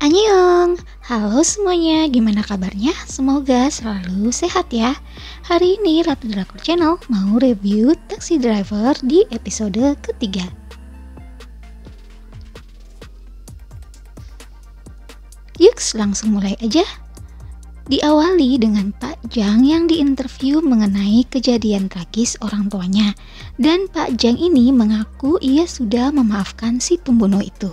Annyeong, halo semuanya, gimana kabarnya? Semoga selalu sehat ya. Hari ini Ratu Drakor Channel mau review Taxi Driver di episode ketiga. Yuk langsung mulai aja. Diawali dengan Pak Jang yang diinterview mengenai kejadian tragis orang tuanya. Dan Pak Jang ini mengaku ia sudah memaafkan si pembunuh itu.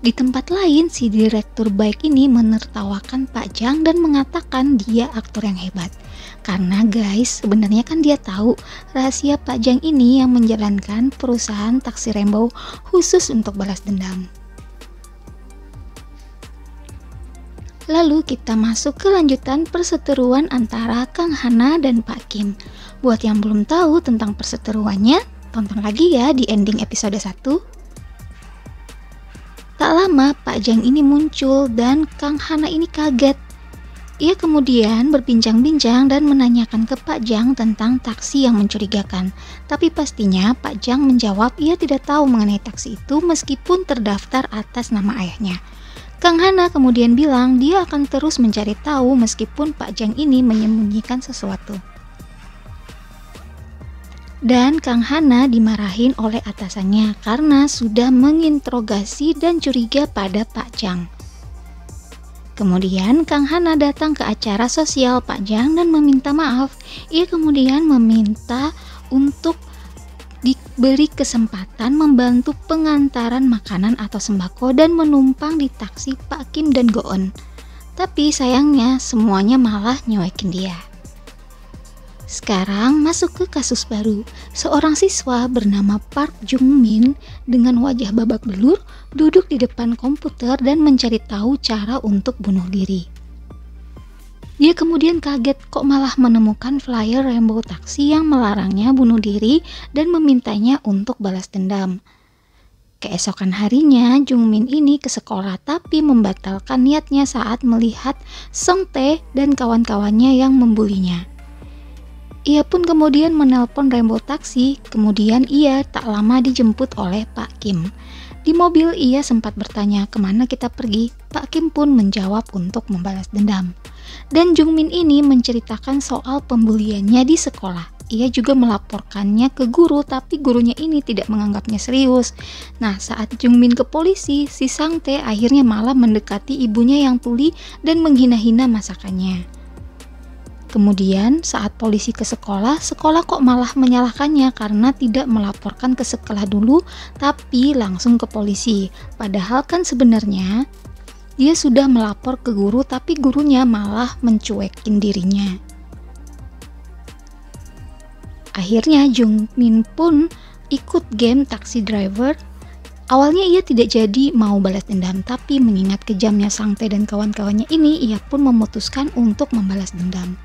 Di tempat lain, si direktur baik ini menertawakan Pak Jang dan mengatakan dia aktor yang hebat. Karena guys, sebenarnya kan dia tahu rahasia Pak Jang ini yang menjalankan perusahaan taksi Rainbow khusus untuk balas dendam. Lalu kita masuk ke lanjutan perseteruan antara Kang Hana dan Pak Kim. Buat yang belum tahu tentang perseteruannya, tonton lagi ya di ending episode 1. Tak lama Pak Jang ini muncul dan Kang Hana ini kaget. Ia kemudian berbincang-bincang dan menanyakan ke Pak Jang tentang taksi yang mencurigakan. Tapi pastinya Pak Jang menjawab ia tidak tahu mengenai taksi itu meskipun terdaftar atas nama ayahnya. Kang Hana kemudian bilang dia akan terus mencari tahu meskipun Pak Jang ini menyembunyikan sesuatu. Dan Kang Hana dimarahin oleh atasannya karena sudah menginterogasi dan curiga pada Pak Jang. Kemudian Kang Hana datang ke acara sosial Pak Jang dan meminta maaf. Ia kemudian meminta untuk diberi kesempatan membantu pengantaran makanan atau sembako dan menumpang di taksi Pak Kim dan Go-eun. Tapi sayangnya semuanya malah nyuekin dia. Sekarang masuk ke kasus baru. Seorang siswa bernama Park Jung Min dengan wajah babak belur duduk di depan komputer dan mencari tahu cara untuk bunuh diri. Dia kemudian kaget kok malah menemukan flyer Rainbow Taxi yang melarangnya bunuh diri dan memintanya untuk balas dendam. Keesokan harinya, Jung Min ini ke sekolah tapi membatalkan niatnya saat melihat Song Tae dan kawan-kawannya yang membulinya. Ia pun kemudian menelpon Rainbow Taxi, kemudian ia tak lama dijemput oleh Pak Kim. Di mobil ia sempat bertanya kemana kita pergi, Pak Kim pun menjawab untuk membalas dendam. Dan Jung Min ini menceritakan soal pembuliannya di sekolah. Ia juga melaporkannya ke guru tapi gurunya ini tidak menganggapnya serius. Nah saat Jung Min ke polisi, si Sang Tae akhirnya malah mendekati ibunya yang tuli dan menghina-hina masakannya. Kemudian saat polisi ke sekolah kok malah menyalahkannya karena tidak melaporkan ke sekolah dulu tapi langsung ke polisi. Padahal kan sebenarnya dia sudah melapor ke guru tapi gurunya malah mencuekin dirinya. Akhirnya Jung Min pun ikut game Taxi Driver. Awalnya ia tidak jadi mau balas dendam tapi mengingat kejamnya Sang Tae dan kawan-kawannya ini ia pun memutuskan untuk membalas dendam.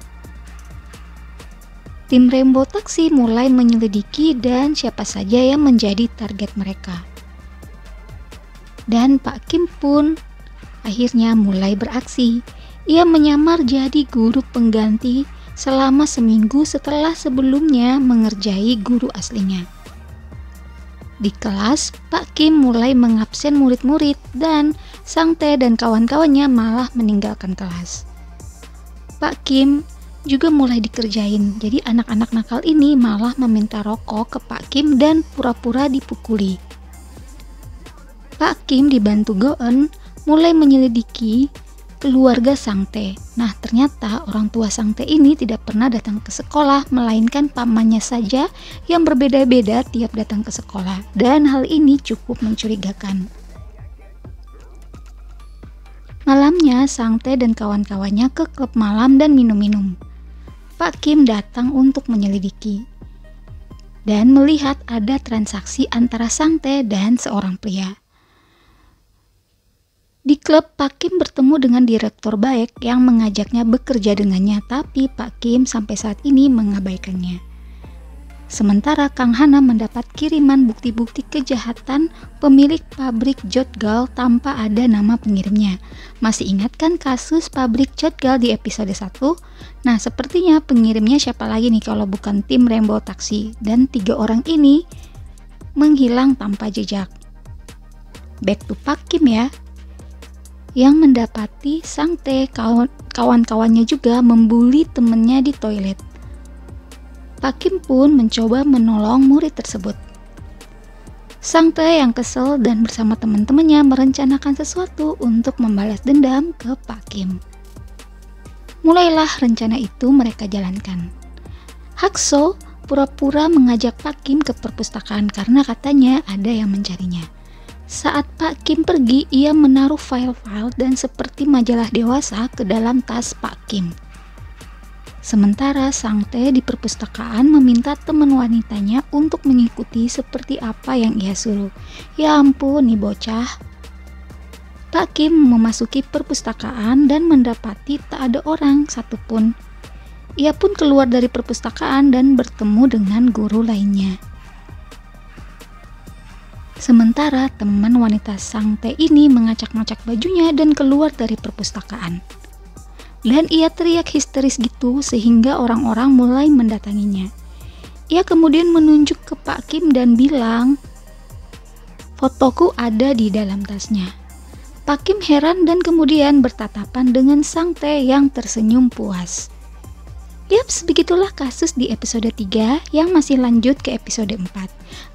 Tim Rainbow Taxi mulai menyelidiki dan siapa saja yang menjadi target mereka. Dan Pak Kim pun akhirnya mulai beraksi. Ia menyamar jadi guru pengganti selama seminggu setelah sebelumnya mengerjai guru aslinya. Di kelas, Pak Kim mulai mengabsen murid-murid dan Sang Tae dan kawan-kawannya malah meninggalkan kelas. Pak Kim juga mulai dikerjain, jadi anak-anak nakal ini malah meminta rokok ke Pak Kim dan pura-pura dipukuli. Pak Kim dibantu Go-eun mulai menyelidiki keluarga Sang Tae. Nah ternyata orang tua Sang Tae ini tidak pernah datang ke sekolah, melainkan pamannya saja yang berbeda-beda tiap datang ke sekolah. Dan hal ini cukup mencurigakan. Malamnya Sang Tae dan kawan-kawannya ke klub malam dan minum-minum. Pak Kim datang untuk menyelidiki dan melihat ada transaksi antara Sang Tae dan seorang pria. Di klub, Pak Kim bertemu dengan direktur baik yang mengajaknya bekerja dengannya, tapi Pak Kim sampai saat ini mengabaikannya. Sementara Kang Hana mendapat kiriman bukti-bukti kejahatan pemilik pabrik Jotgal tanpa ada nama pengirimnya. Masih ingat kan kasus pabrik Jotgal di episode 1? Nah, sepertinya pengirimnya siapa lagi nih kalau bukan tim Rainbow Taxi. Dan 3 orang ini menghilang tanpa jejak. Back to Pak Kim ya. yang mendapati Sang Tae kawan-kawannya juga membuli temannya di toilet. Pak Kim pun mencoba menolong murid tersebut. Sang Tae yang kesel dan bersama teman-temannya merencanakan sesuatu untuk membalas dendam ke Pak Kim. Mulailah rencana itu mereka jalankan. Hakso pura-pura mengajak Pak Kim ke perpustakaan karena katanya ada yang mencarinya. Saat Pak Kim pergi, ia menaruh file-file dan seperti majalah dewasa ke dalam tas Pak Kim. Sementara Sang Tae di perpustakaan meminta teman wanitanya untuk mengikuti seperti apa yang ia suruh. Ya ampun, nih bocah. Pak Kim memasuki perpustakaan dan mendapati tak ada orang satupun. Ia pun keluar dari perpustakaan dan bertemu dengan guru lainnya. Sementara teman wanita Sang Tae ini mengacak-ngacak bajunya dan keluar dari perpustakaan. Dan ia teriak histeris gitu sehingga orang-orang mulai mendatanginya. Ia kemudian menunjuk ke Pak Kim dan bilang, "Fotoku ada di dalam tasnya." Pak Kim heran dan kemudian bertatapan dengan Sang Tae yang tersenyum puas. Yaps, begitulah kasus di episode 3 yang masih lanjut ke episode 4.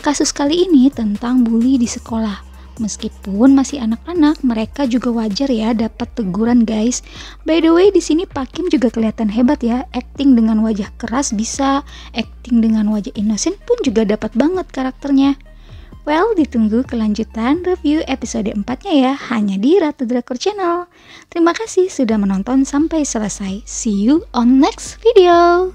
Kasus kali ini tentang bully di sekolah. Meskipun masih anak-anak, mereka juga wajar ya dapat teguran guys. By the way, di sini Pak Kim juga kelihatan hebat ya. Acting dengan wajah keras bisa, acting dengan wajah innocent pun juga dapat banget karakternya. Well, ditunggu kelanjutan review episode 4-nya ya, hanya di Ratu Drakor Channel. Terima kasih sudah menonton sampai selesai. See you on next video.